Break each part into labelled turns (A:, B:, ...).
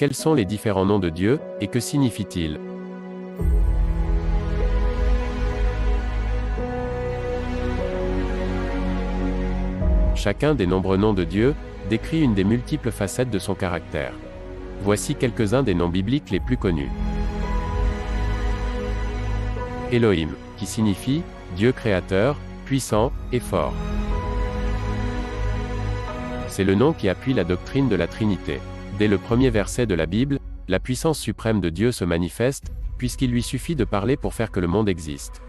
A: Quels sont les différents noms de Dieu, et que signifient-ils? Chacun des nombreux noms de Dieu décrit une des multiples facettes de son caractère. Voici quelques-uns des noms bibliques les plus connus. Elohim, qui signifie Dieu créateur, puissant et fort. C'est le nom qui appuie la doctrine de la Trinité. Dès le premier verset de la Bible, la puissance suprême de Dieu se manifeste, puisqu'il lui suffit de parler pour faire que le monde existe.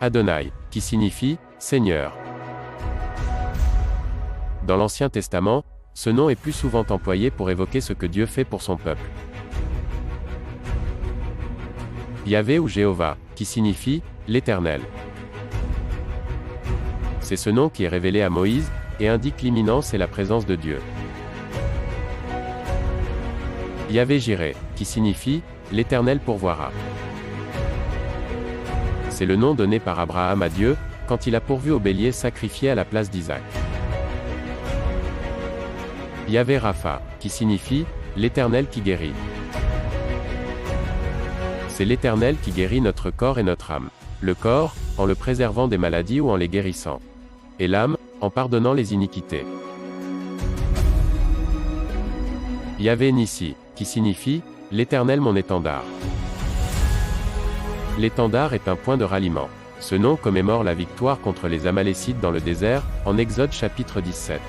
A: Adonai, qui signifie Seigneur. Dans l'Ancien Testament, ce nom est plus souvent employé pour évoquer ce que Dieu fait pour son peuple. Yahvé ou Jéhovah, qui signifie l'Éternel. C'est ce nom qui est révélé à Moïse, et indique l'imminence et la présence de Dieu. Yahvé Jireh, qui signifie l'Éternel pourvoira. C'est le nom donné par Abraham à Dieu, quand il a pourvu au bélier sacrifié à la place d'Isaac. Yahvé Rapha, qui signifie l'Éternel qui guérit. C'est l'Éternel qui guérit notre corps et notre âme. Le corps, en le préservant des maladies ou en les guérissant. Et l'âme, en pardonnant les iniquités. Yahvé Nissi, qui signifie l'Éternel mon étendard. L'étendard est un point de ralliement. Ce nom commémore la victoire contre les Amalécites dans le désert, en Exode chapitre 17.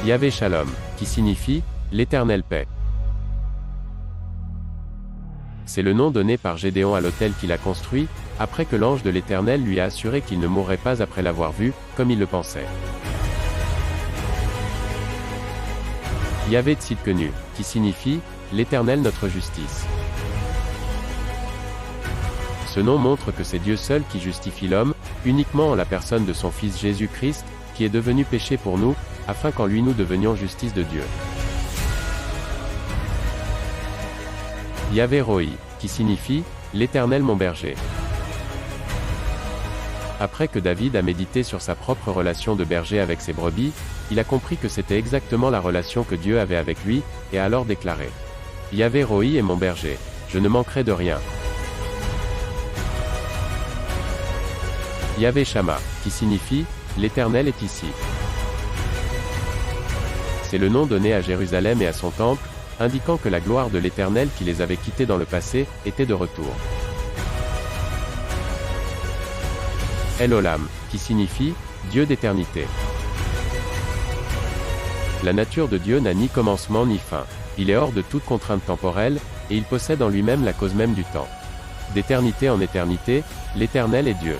A: Yahvé Shalom, qui signifie l'Éternel paix. C'est le nom donné par Gédéon à l'autel qu'il a construit, après que l'ange de l'Éternel lui a assuré qu'il ne mourrait pas après l'avoir vu, comme il le pensait. Yahvé Tsidkenu, qui signifie l'Éternel notre justice. Ce nom montre que c'est Dieu seul qui justifie l'homme, uniquement en la personne de son Fils Jésus-Christ, qui est devenu péché pour nous, afin qu'en lui nous devenions justice de Dieu. Yahvé Roi, qui signifie l'Éternel mon berger. Après que David a médité sur sa propre relation de berger avec ses brebis, il a compris que c'était exactement la relation que Dieu avait avec lui, et a alors déclaré: Yahvé Roi est mon berger, je ne manquerai de rien. Yahvé Shama, qui signifie l'Éternel est ici. C'est le nom donné à Jérusalem et à son temple, indiquant que la gloire de l'Éternel qui les avait quittés dans le passé, était de retour. El Olam, qui signifie Dieu d'éternité. La nature de Dieu n'a ni commencement ni fin. Il est hors de toute contrainte temporelle, et il possède en lui-même la cause même du temps. D'éternité en éternité, l'Éternel est Dieu.